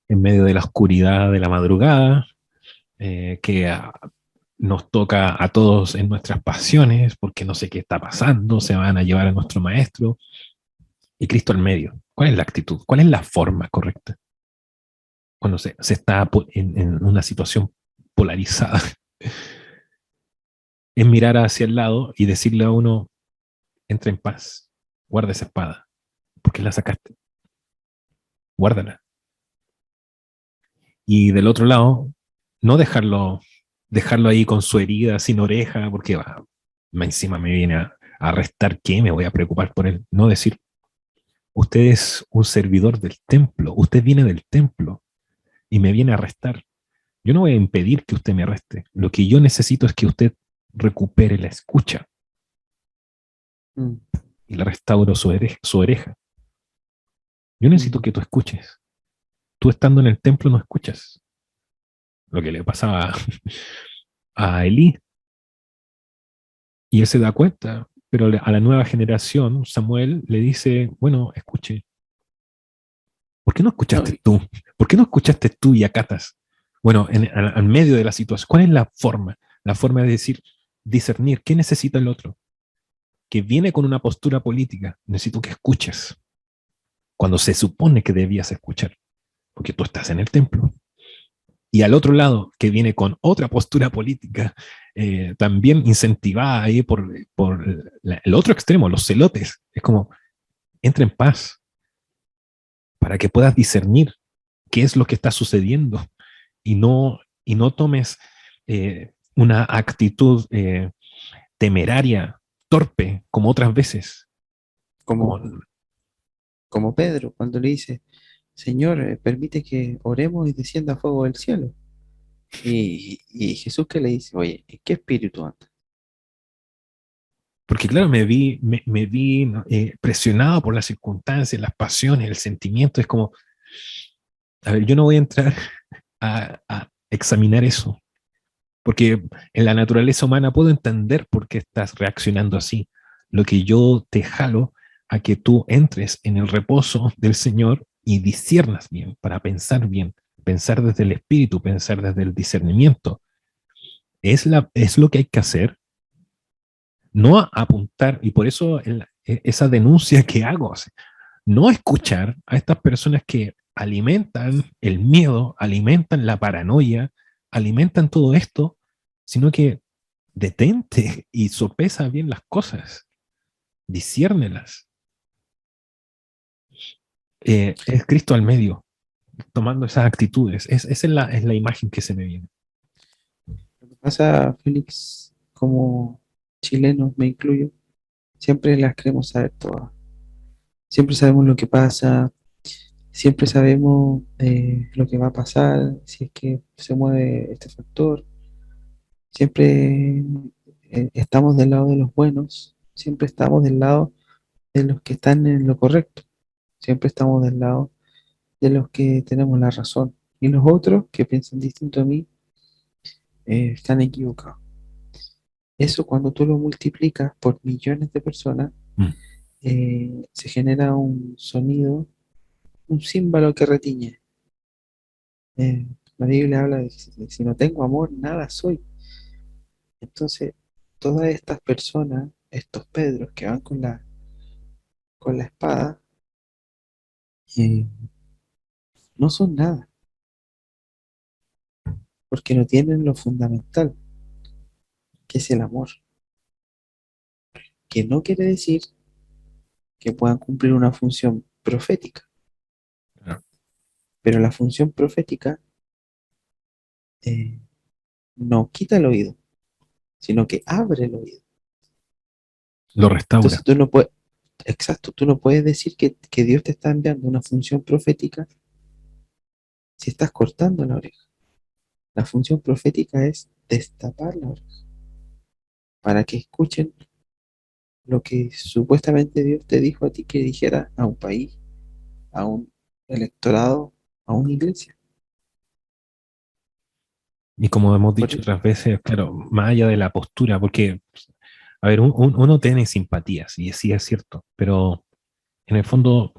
en medio de la oscuridad de la madrugada, que nos toca a todos en nuestras pasiones, porque no sé qué está pasando, se van a llevar a nuestro maestro, y Cristo al medio. ¿Cuál es la actitud? ¿Cuál es la forma correcta? cuando se está en una situación polarizada, es mirar hacia el lado y decirle a uno, entra en paz, guarda esa espada, porque la sacaste, guárdala. Y del otro lado, no dejarlo ahí con su herida, sin oreja, porque encima me viene a arrestar, ¿qué? Me voy a preocupar por él. No decir, usted es un servidor del templo, usted viene del templo y me viene a arrestar. Yo no voy a impedir que usted me arreste. Lo que yo necesito es que usted recupere la escucha Mm. y le restauro su oreja. Yo necesito Mm. que tú escuches. Tú estando en el templo no escuchas. Lo que le pasaba a Elí. Y él se da cuenta, pero a la nueva generación, Samuel le dice, bueno, escuche, ¿por qué no No, escuchaste tú? ¿Por qué no escuchaste tú y acatas? Bueno, al medio de la situación, ¿cuál es la forma? La forma de decir, discernir, ¿qué necesita el otro? Que viene con una postura política, necesito que escuches, cuando se supone que debías escuchar, porque tú estás en el templo. Y al otro lado, que viene con otra postura política, también incentivada ahí por el otro extremo, los celotes. Es como, entra en paz para que puedas discernir qué es lo que está sucediendo y no tomes una actitud temeraria, torpe, como otras veces. Como, como, como Pedro, cuando le dice, Señor, permite que oremos y descienda fuego del cielo. Y Jesús que le dice, oye, ¿en qué espíritu anda? porque claro, me vi ¿no? Presionado por las circunstancias, las pasiones, el sentimiento. Es como, a ver, yo no voy a entrar a examinar eso, porque en la naturaleza humana puedo entender por qué estás reaccionando así. Lo que yo te jalo a que tú entres en el reposo del Señor y disciernas bien, para pensar bien, pensar desde el espíritu, pensar desde el discernimiento. Es lo que hay que hacer, no apuntar, y por eso esa denuncia que hago, no escuchar a estas personas que alimentan el miedo, alimentan la paranoia, alimentan todo esto, sino que detente y sopesa bien las cosas, disciérnelas. Es Cristo al medio, tomando esas actitudes. Esa es la imagen que se me viene. Lo que pasa, Félix, como chilenos, me incluyo, siempre las queremos saber todas. Siempre sabemos lo que pasa, siempre sabemos lo que va a pasar, si es que se mueve este factor. Siempre estamos del lado de los buenos, siempre estamos del lado de los que están en lo correcto, siempre estamos del lado de los que tenemos la razón. Y los otros que piensan distinto a mí están equivocados. Eso cuando tú lo multiplicas por millones de personas, Mm. se genera un sonido, un címbalo que retiñe. La Biblia habla de que si no tengo amor, nada soy. Entonces, todas estas personas, estos Pedros que van con la espada, eh, no son nada, porque no tienen lo fundamental, que es el amor, que no quiere decir que puedan cumplir una función profética, Claro. pero la función profética eh, no quita el oído, sino que abre el oído. Lo restaura. Entonces tú no puedes, exacto, tú no puedes decir que Dios te está enviando una función profética si estás cortando la oreja. La función profética es destapar la oreja para que escuchen lo que supuestamente Dios te dijo a ti que dijera a un país, a un electorado, a una iglesia. Y como hemos dicho Por- otras veces, claro, más allá de la postura, porque, a ver, uno tiene simpatías, y sí es cierto, pero en el fondo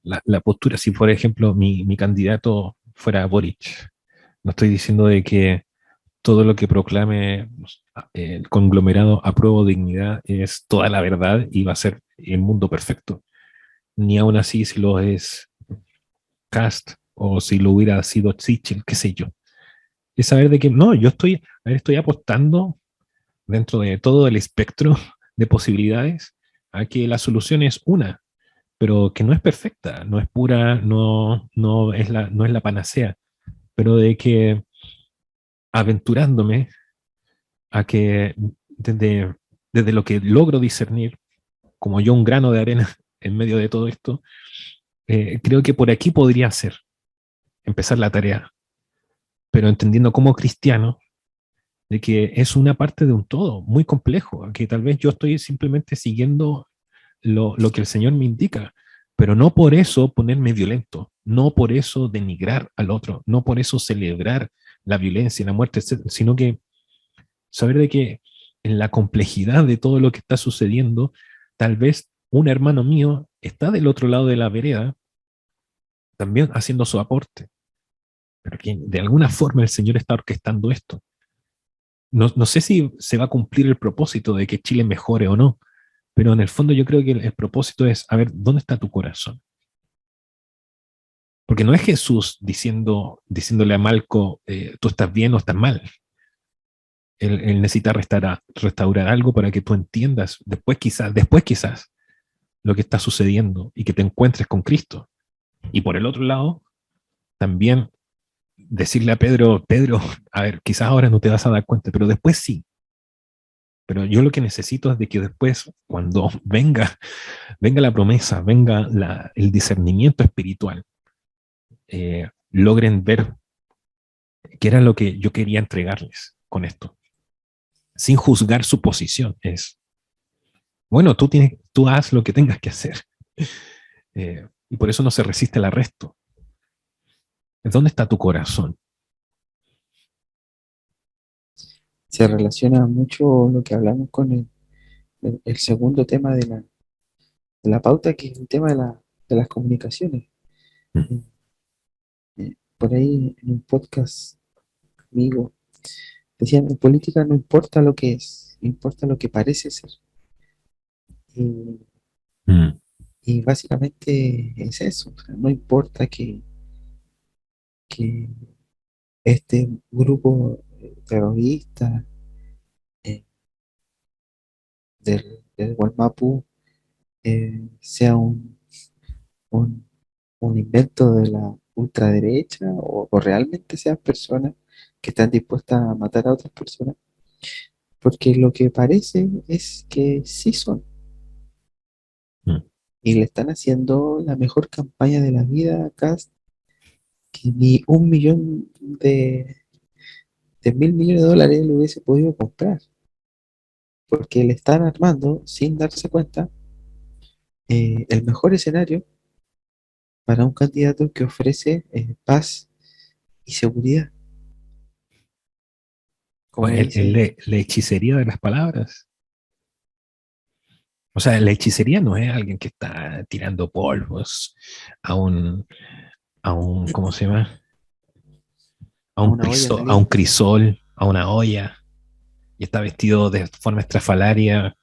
la postura, si por ejemplo mi candidato fuera Boric, no estoy diciendo de que todo lo que proclame el conglomerado apruebo dignidad es toda la verdad y va a ser el mundo perfecto. Ni aún así si lo es Cast o si lo hubiera sido Sichel, qué sé yo. Es saber de que no, estoy apostando dentro de todo el espectro de posibilidades a que la solución es una, pero que no es perfecta, no es pura, no es la panacea, pero de que aventurándome a que desde lo que logro discernir, como yo un grano de arena en medio de todo esto, creo que por aquí podría ser, empezar la tarea, pero entendiendo como cristiano de que es una parte de un todo muy complejo, que tal vez yo estoy simplemente siguiendo lo que el Señor me indica, pero no por eso ponerme violento, no por eso denigrar al otro, no por eso celebrar la violencia y la muerte, sino que saber de que en la complejidad de todo lo que está sucediendo, tal vez un hermano mío está del otro lado de la vereda también haciendo su aporte, pero que de alguna forma el Señor está orquestando esto. No sé si se va a cumplir el propósito de que Chile mejore o no, pero en el fondo yo creo que el propósito es, a ver, ¿dónde está tu corazón? Porque no es Jesús diciéndole a Malco, tú estás bien o estás mal. Él necesita restaurar algo para que tú entiendas después quizás, lo que está sucediendo y que te encuentres con Cristo. Y por el otro lado, también decirle a Pedro, Pedro, a ver, quizás ahora no te vas a dar cuenta, pero después sí. Pero yo lo que necesito es de que después, cuando venga la promesa, venga el discernimiento espiritual, logren ver qué era lo que yo quería entregarles con esto, sin juzgar su posición. Es, bueno, tú haz lo que tengas que hacer. Y por eso no se resiste el arresto. ¿Dónde está tu corazón? Se relaciona mucho lo que hablamos con el segundo tema de la pauta, que es el tema de las comunicaciones. Mm, Eh, por ahí en un podcast amigo decían, en política no importa lo que es, importa lo que parece ser. Y, mm, y básicamente es eso, o sea, no importa que este grupo terrorista eh, del Gualmapu sea un, un invento de la ultraderecha o realmente sean personas que están dispuestas a matar a otras personas, porque lo que parece es que sí son, mm. y le están haciendo la mejor campaña de la vida acá, que ni 1 millón de 1.000 millones de dólares le hubiese podido comprar, porque le están armando, sin darse cuenta, el mejor escenario para un candidato que ofrece paz y seguridad, como Bueno, dice. la hechicería de las palabras. O sea, la hechicería no es alguien que está tirando polvos a ¿cómo se llama? A una olla A un caliente. crisol, a una olla, y está vestido de forma estrafalaria.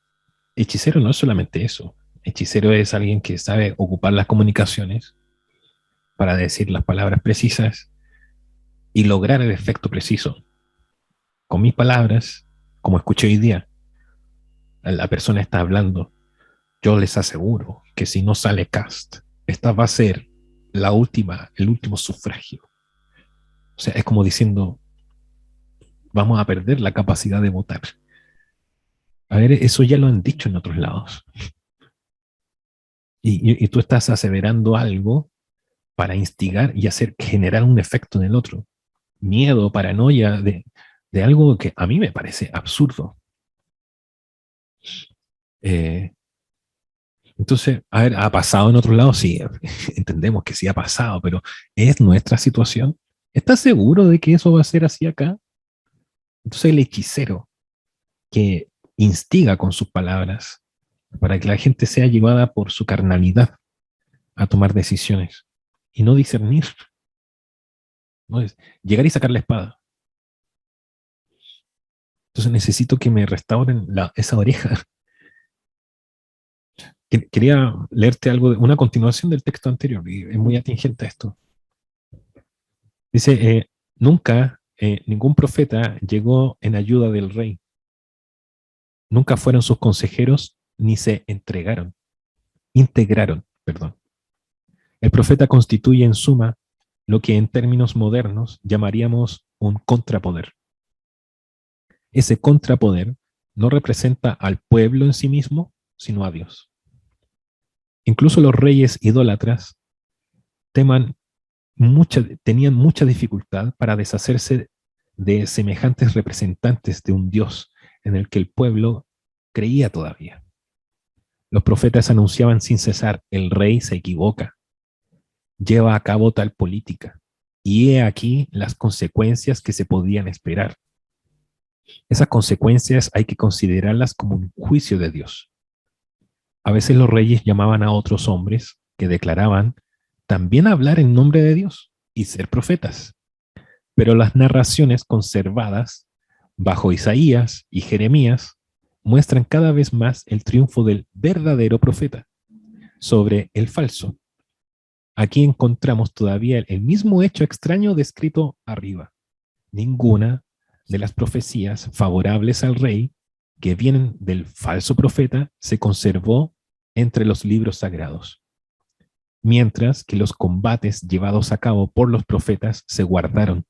Hechicero no es solamente eso. Hechicero es alguien que sabe ocupar las comunicaciones para decir las palabras precisas y lograr el efecto preciso. Con mis palabras, como escuché hoy día, la persona está hablando. Yo les aseguro que si no sale Cast, esta va a ser el último sufragio. O sea, es como diciendo, vamos a perder la capacidad de votar. A ver, eso ya lo han dicho en otros lados. Y tú estás aseverando algo para instigar y generar un efecto en el otro. Miedo, paranoia de algo que a mí me parece absurdo. Eh, entonces, a ver, ¿ha pasado en otros lados? Sí, entendemos que sí ha pasado, pero ¿es nuestra situación? ¿Estás seguro de que eso va a ser así acá? Entonces el hechicero que instiga con sus palabras para que la gente sea llevada por su carnalidad a tomar decisiones y no discernir, ¿no? Es llegar y sacar la espada. Entonces necesito que me restauren esa oreja. Quería leerte algo, una continuación del texto anterior, y es muy atingente a esto. Dice, nunca ningún profeta llegó en ayuda del rey. Nunca fueron sus consejeros ni se integraron, perdón. El profeta constituye en suma lo que en términos modernos llamaríamos un contrapoder. Ese contrapoder no representa al pueblo en sí mismo, sino a Dios. Incluso los reyes idólatras teman tenían mucha dificultad para deshacerse de semejantes representantes de un Dios en el que el pueblo creía todavía. Los profetas anunciaban sin cesar, el rey se equivoca, lleva a cabo tal política, y he aquí las consecuencias que se podían esperar. Esas consecuencias hay que considerarlas como un juicio de Dios. A veces los reyes llamaban a otros hombres que declaraban también hablar en nombre de Dios y ser profetas. Pero las narraciones conservadas bajo Isaías y Jeremías muestran cada vez más el triunfo del verdadero profeta sobre el falso. Aquí encontramos todavía el mismo hecho extraño descrito arriba. Ninguna de las profecías favorables al rey que vienen del falso profeta se conservó entre los libros sagrados, mientras que los combates llevados a cabo por los profetas se guardaron,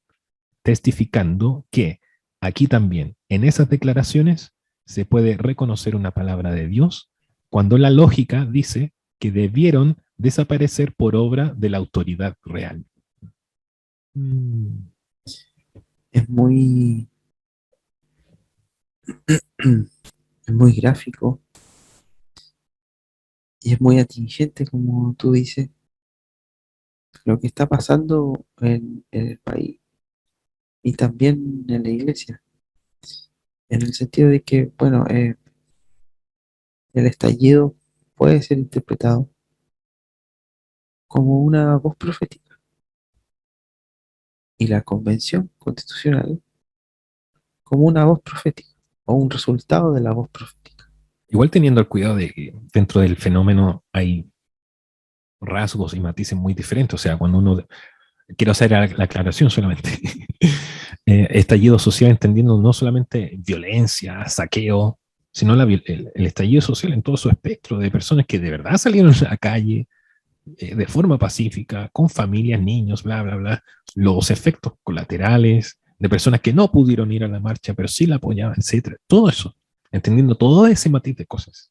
testificando que aquí también, en esas declaraciones, se puede reconocer una palabra de Dios cuando la lógica dice que debieron desaparecer por obra de la autoridad real. Mm. Es muy, es muy gráfico y es muy atingente, como tú dices, lo que está pasando en el país y también en la iglesia, en el sentido de que, bueno, el estallido puede ser interpretado como una voz profética y la convención constitucional como una voz profética o un resultado de la voz profética. Igual teniendo el cuidado de que dentro del fenómeno hay rasgos y matices muy diferentes. O sea, cuando uno, quiero hacer la aclaración solamente, estallido social entendiendo no solamente violencia, saqueo, sino el estallido social en todo su espectro de personas que de verdad salieron a la calle de forma pacífica, con familias, niños, bla, bla, bla, los efectos colaterales de personas que no pudieron ir a la marcha, pero sí la apoyaban, etcétera. Todo eso, entendiendo todo ese matiz de cosas.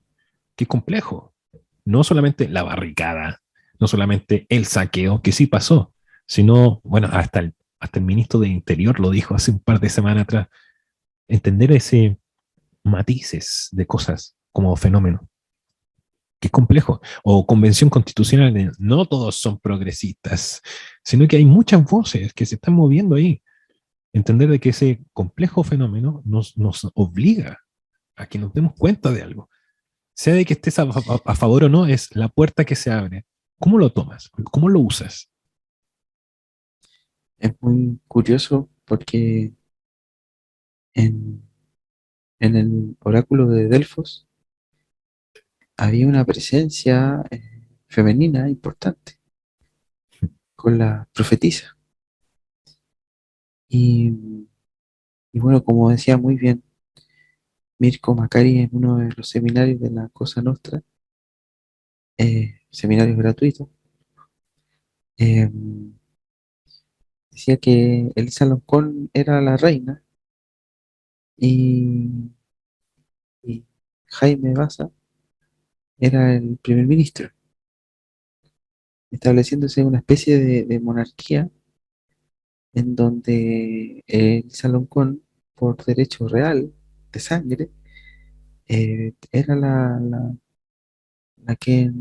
Qué complejo. No solamente la barricada, no solamente el saqueo, que sí pasó, sino, bueno, hasta el ministro de Interior lo dijo hace un par de semanas atrás, entender ese matices de cosas como fenómeno, que es complejo. O convención constitucional, no todos son progresistas, sino que hay muchas voces que se están moviendo ahí. Entender de que ese complejo fenómeno nos obliga a que nos demos cuenta de algo. Sea de que estés a favor o no, es la puerta que se abre. ¿Cómo lo tomas? ¿Cómo lo usas? Es muy curioso porque en, en el oráculo de Delfos había una presencia femenina importante con la profetisa. Y, y bueno, como decía muy bien Mirko Macari en uno de los seminarios de la Cosa Nostra, seminarios gratuitos, eh, decía que Elisa Loncón era la reina y, y Jaime Baza era el primer ministro, estableciéndose una especie de monarquía en donde Elisa Loncón, por derecho real de sangre, era la que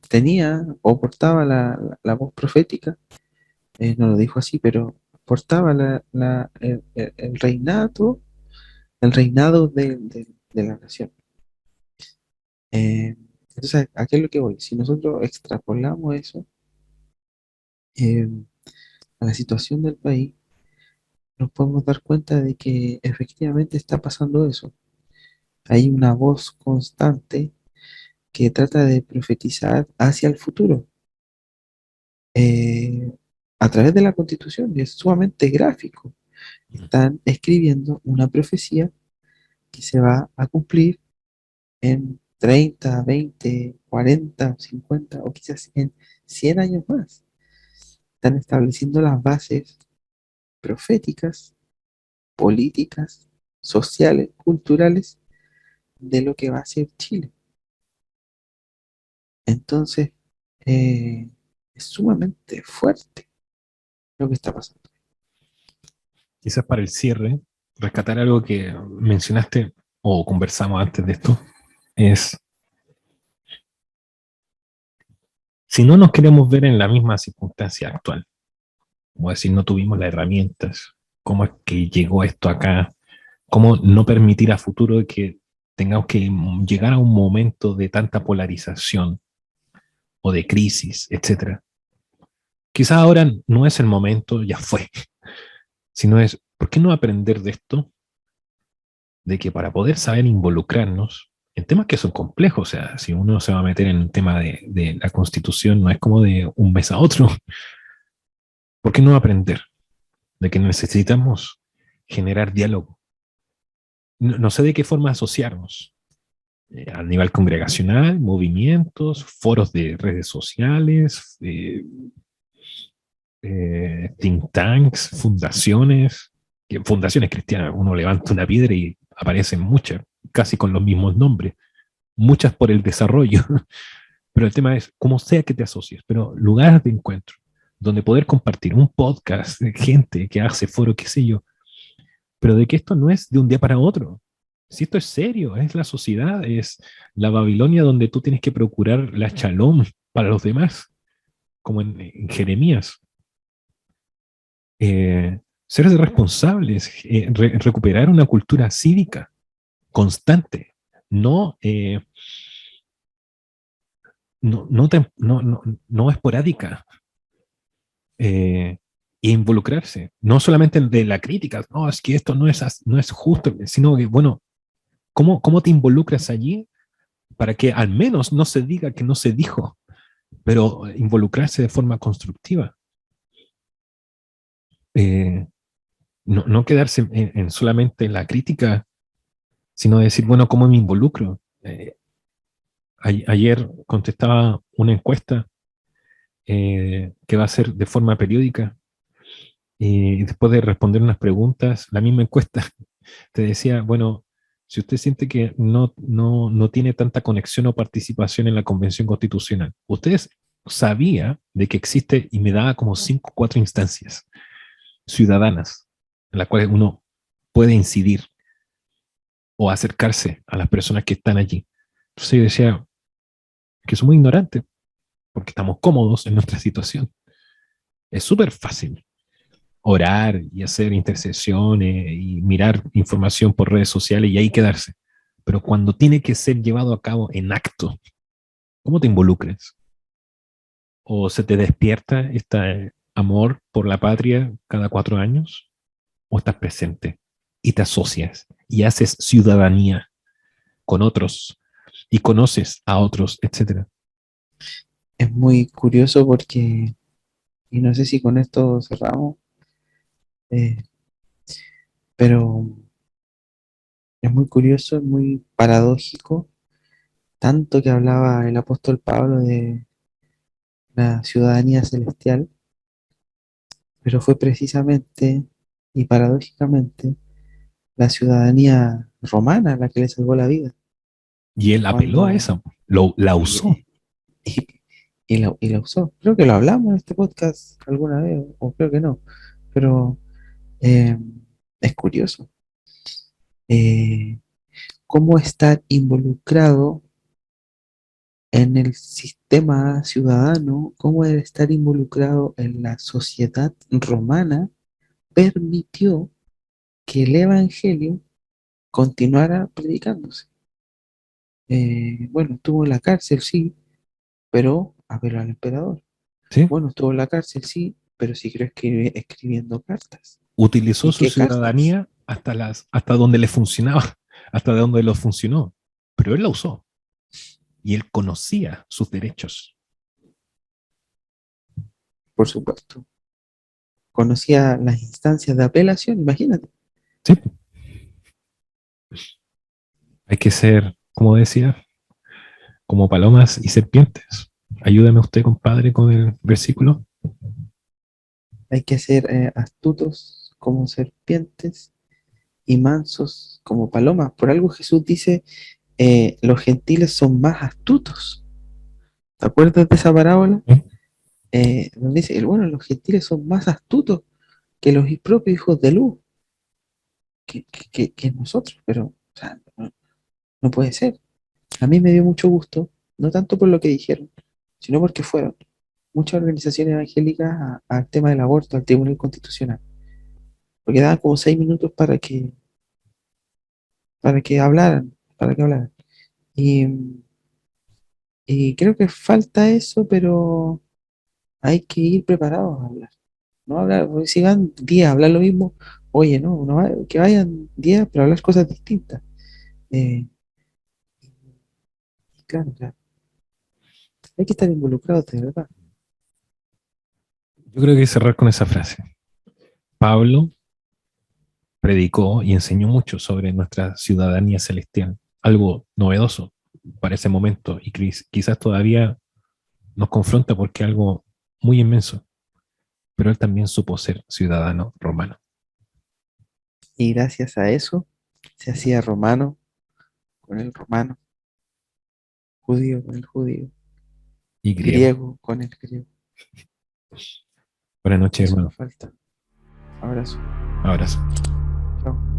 tenía o portaba la voz profética, no lo dijo así, pero portaba el reinado de la nación. Entonces, ¿a qué es lo que voy? Si nosotros extrapolamos eso eh, a la situación del país, nos podemos dar cuenta de que efectivamente está pasando eso. Hay una voz constante que trata de profetizar hacia el futuro, eh, a través de la Constitución, y es sumamente gráfico. Están escribiendo una profecía que se va a cumplir en 30, 20, 40, 50 o quizás en 100 años más. Están estableciendo las bases proféticas, políticas, sociales, culturales de lo que va a ser Chile. Entonces, eh, es sumamente fuerte lo que está pasando. Quizás para el cierre, rescatar algo que mencionaste o conversamos antes de esto, es si no nos queremos ver en la misma circunstancia actual, como decir, no tuvimos las herramientas, cómo es que llegó esto acá, cómo no permitir a futuro que tengamos que llegar a un momento de tanta polarización o de crisis, etcétera. Quizás ahora no es el momento, ya fue, sino es, ¿por qué no aprender de esto? De que para poder saber involucrarnos en temas que son complejos, o sea, si uno se va a meter en un tema de la constitución, no es como de un mes a otro. ¿Por qué no aprender de que necesitamos generar diálogo? No sé de qué forma asociarnos, a nivel congregacional, movimientos, foros de redes sociales, think tanks, fundaciones, fundaciones cristianas. Uno levanta una piedra y aparecen muchas, casi con los mismos nombres, muchas por el desarrollo. Pero el tema es, como sea que te asocies, pero lugares de encuentro, donde poder compartir un podcast de gente que hace foro, qué sé yo, pero de que esto no es de un día para otro. Si esto es serio, es la sociedad, es la Babilonia donde tú tienes que procurar la shalom para los demás, como en Jeremías. Ser responsables, recuperar una cultura cívica constante, no, no esporádica, e involucrarse, no solamente de la crítica, no, es que esto no es justo, sino que, bueno, ¿cómo te involucras allí para que al menos no se diga que no se dijo, pero involucrarse de forma constructiva? Eh, no quedarse solamente en la crítica, sino decir, bueno, ¿cómo me involucro? Ayer contestaba una encuesta que va a ser de forma periódica y después de responder unas preguntas, la misma encuesta te decía, bueno, si usted siente que no tiene tanta conexión o participación en la Convención Constitucional, usted sabía de que existe y me daba como 5 o 4 instancias ciudadanas en las cuales uno puede incidir o acercarse a las personas que están allí. Entonces yo decía que somos ignorantes porque estamos cómodos en nuestra situación. Es súper fácil orar y hacer intercesiones y mirar información por redes sociales y ahí quedarse. Pero cuando tiene que ser llevado a cabo en acto, ¿cómo te involucres? ¿O se te despierta este amor por la patria cada 4 años? ¿O estás presente y te asocias y haces ciudadanía con otros y conoces a otros, etcétera? Es muy curioso porque, y no sé si con esto cerramos, eh, pero es muy curioso, es muy paradójico, tanto que hablaba el apóstol Pablo de la ciudadanía celestial, pero fue precisamente y paradójicamente la ciudadanía romana la que le salvó la vida. Y él apeló a Cuando eso, la usó. y, y- y la usó. Creo que lo hablamos en este podcast alguna vez, o creo que no, pero eh, es curioso. Eh, cómo estar involucrado en el sistema ciudadano, cómo el estar involucrado en la sociedad romana permitió que el evangelio continuara predicándose. Bueno, estuvo en la cárcel, sí, pero apeló al emperador. ¿Sí? Bueno, estuvo en la cárcel, sí, pero siguió escribiendo cartas. Utilizó ¿Y su qué cartas? ciudadanía hasta donde le funcionaba, hasta donde lo funcionó. Pero él la usó y él conocía sus derechos. Por supuesto. conocía las instancias de apelación, imagínate. Sí, hay que ser, como decía, como palomas y serpientes. Ayúdame usted, compadre, con el versículo. Hay que ser astutos como serpientes y mansos como palomas. Por algo Jesús dice, los gentiles son más astutos. ¿Te acuerdas de esa parábola? ¿Eh? Donde dice, bueno, los gentiles son más astutos que los propios hijos de luz, que nosotros, pero o sea, no puede ser. A mí me dio mucho gusto, no tanto por lo que dijeron, sino porque fueron muchas organizaciones evangélicas al tema del aborto, al Tribunal Constitucional, porque daban como 6 minutos para que hablaran. Y, y creo que falta eso, pero hay que ir preparados a hablar. No hablar, porque si van 10 a hablar lo mismo, oye, que vayan 10 pero hablar cosas distintas. Eh, claro, claro. Hay que estar involucrados de verdad. Yo creo que hay que cerrar con esa frase. Pablo predicó y enseñó mucho sobre nuestra ciudadanía celestial, algo novedoso para ese momento y quizás todavía nos confronta porque es algo muy inmenso, pero él también supo ser ciudadano romano Y gracias a eso se hacía romano con el romano, judío con el judío, y griego. griego con el griego. Buenas noches, Eso hermano. nos falta. Abrazo. Abrazo. Chao.